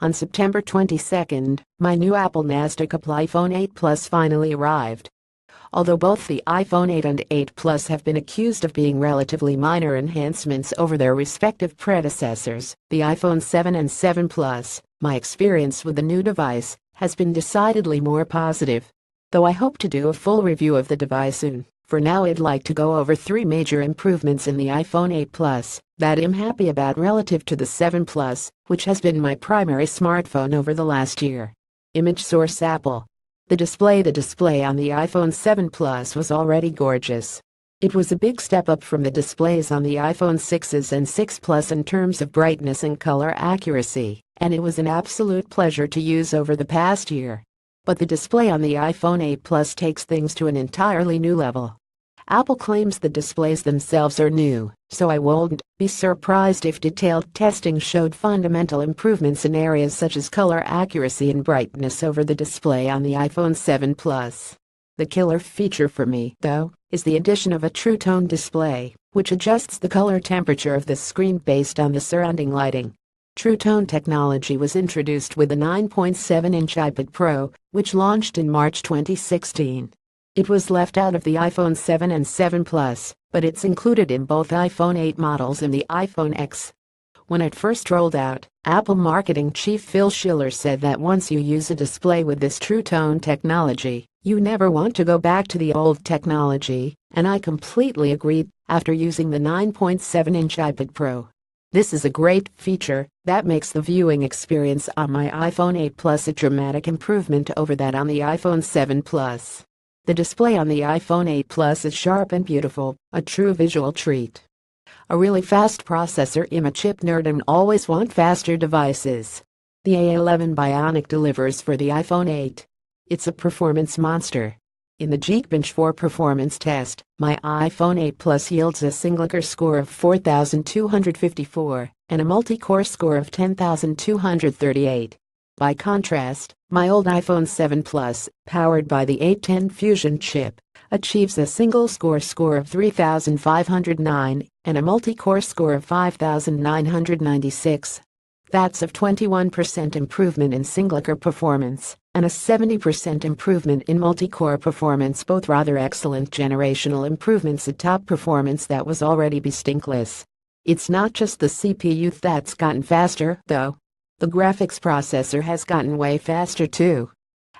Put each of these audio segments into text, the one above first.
On September 22, my new Apple NASDAQAAPL iPhone 8 Plus finally arrived. Although both the iPhone 8 and 8 Plus have been accused of being relatively minor enhancements over their respective predecessors, the iPhone 7 and 7 Plus, my experience with the new device has been decidedly more positive. Though I hope to do a full review of the device soon, for now I'd like to go over 3 major improvements in the iPhone 8 Plus that I'm happy about relative to the 7 Plus, which has been my primary smartphone over the last year. Image source: Apple. The display on the iPhone 7 Plus was already gorgeous. It was a big step up from the displays on the iPhone 6s and 6 Plus in terms of brightness and color accuracy, and it was an absolute pleasure to use over the past year. But the display on the iPhone 8 Plus takes things to an entirely new level. Apple claims the displays themselves are new, so I won't be surprised if detailed testing showed fundamental improvements in areas such as color accuracy and brightness over the display on the iPhone 7 Plus. The killer feature for me, though, is the addition of a True Tone display, which adjusts the color temperature of the screen based on the surrounding lighting. True Tone technology was introduced with the 9.7-inch iPad Pro, which launched in March 2016. It was left out of the iPhone 7 and 7 Plus, but it's included in both iPhone 8 models and the iPhone X. When it first rolled out, Apple marketing chief Phil Schiller said that once you use a display with this True Tone technology, you never want to go back to the old technology, and I completely agreed after using the 9.7-inch iPad Pro. This is a great feature that makes the viewing experience on my iPhone 8 Plus a dramatic improvement over that on the iPhone 7 Plus. The display on the iPhone 8 Plus is sharp and beautiful, a true visual treat. A really fast processor. I'm a chip nerd and always want faster devices. The A11 Bionic delivers for the iPhone 8. It's a performance monster. In the Geekbench 4 performance test, my iPhone 8 Plus yields a single-core score of 4,254 and a multi-core score of 10,238. By contrast, my old iPhone 7 Plus, powered by the A10 Fusion chip, achieves a single-core score of 3,509 and a multi-core score of 5,996. That's a 21% improvement in single-core performance and a 70% improvement in multi-core performance, both rather excellent generational improvements at top performance that was already bestinkless. It's not just the CPU that's gotten faster, though. The graphics processor has gotten way faster too.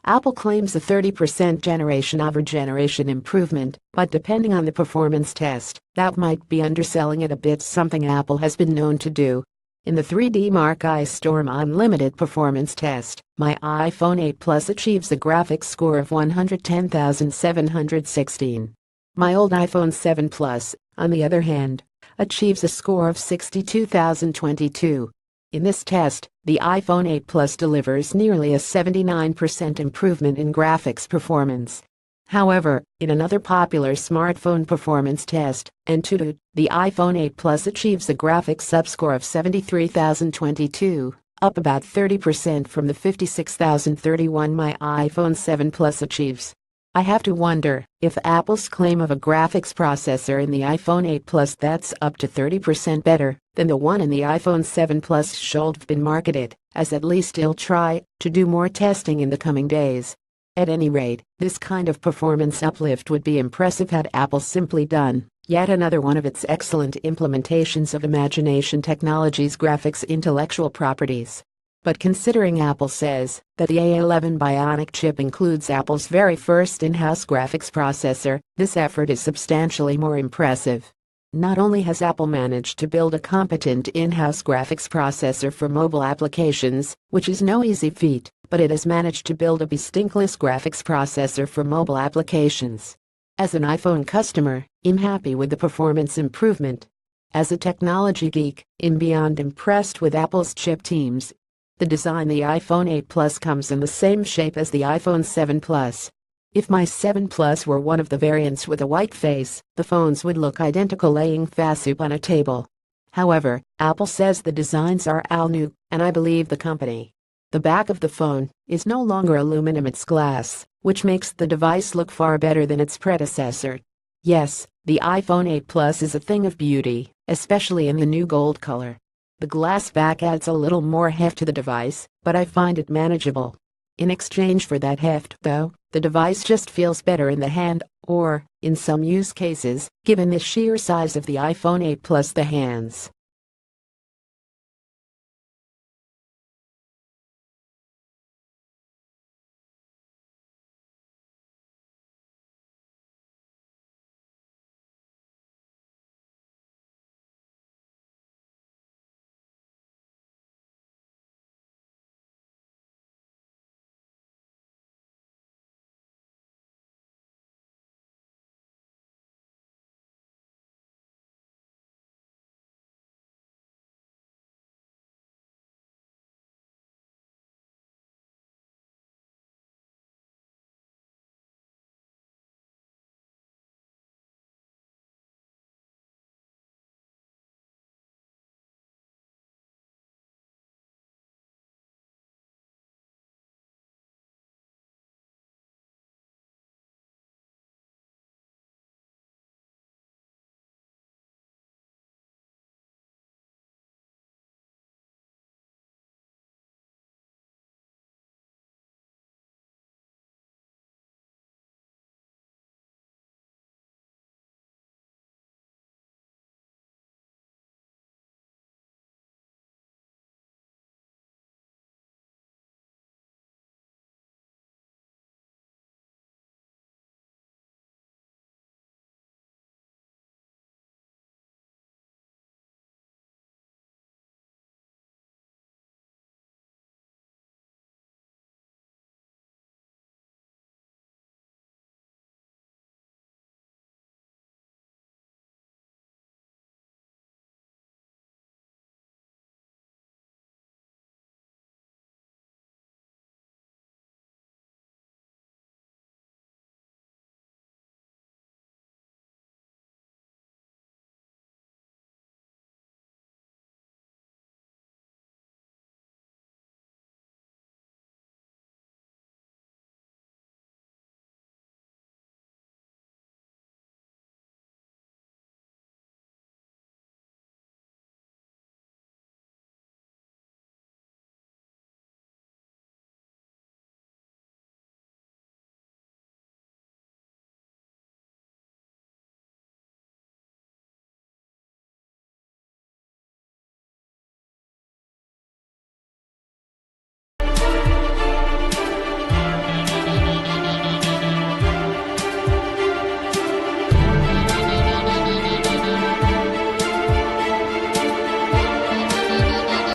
Apple claims a 30% generation-over-generation improvement, but depending on the performance test, that might be underselling it a bit, something Apple has been known to do. In the 3D Mark Ice Storm Unlimited performance test, my iPhone 8 Plus achieves a graphics score of 110,716. My old iPhone 7 Plus, on the other hand, achieves a score of 62,022. In this test, the iPhone 8 Plus delivers nearly a 79% improvement in graphics performance. However, in another popular smartphone performance test, Antutu, the iPhone 8 Plus achieves a graphics subscore of 73,022, up about 30% from the 56,031 my iPhone 7 Plus achieves. I have to wonder if Apple's claim of a graphics processor in the iPhone 8 Plus that's up to 30% better than the one in the iPhone 7 Plus should have been marketed, as at least it'll try to do more testing in the coming days. At any rate, this kind of performance uplift would be impressive had Apple simply done yet another one of its excellent implementations of Imagination Technologies' graphics intellectual properties. But considering Apple says that the A11 Bionic chip includes Apple's very first in-house graphics processor, this effort is substantially more impressive. Not only has Apple managed to build a competent in-house graphics processor for mobile applications, which is no easy feat, but it has managed to build a bestinkless graphics processor for mobile applications. As an iPhone customer, I'm happy with the performance improvement. As a technology geek, I'm beyond impressed with Apple's chip teams. The design: the iPhone 8 Plus comes in the same shape as the iPhone 7 Plus. If my 7 Plus were one of the variants with a white face, the phones would look identical, laying fast soup on a table. However, Apple says the designs are all new, and I believe the company. The back of the phone is no longer aluminum, it's glass, which makes the device look far better than its predecessor. Yes, the iPhone 8 Plus is a thing of beauty, especially in the new gold color. The glass back adds a little more heft to the device, but I find it manageable. In exchange for that heft, though, the device just feels better in the hand, or, in some use cases, given the sheer size of the iPhone 8 Plus, the hands.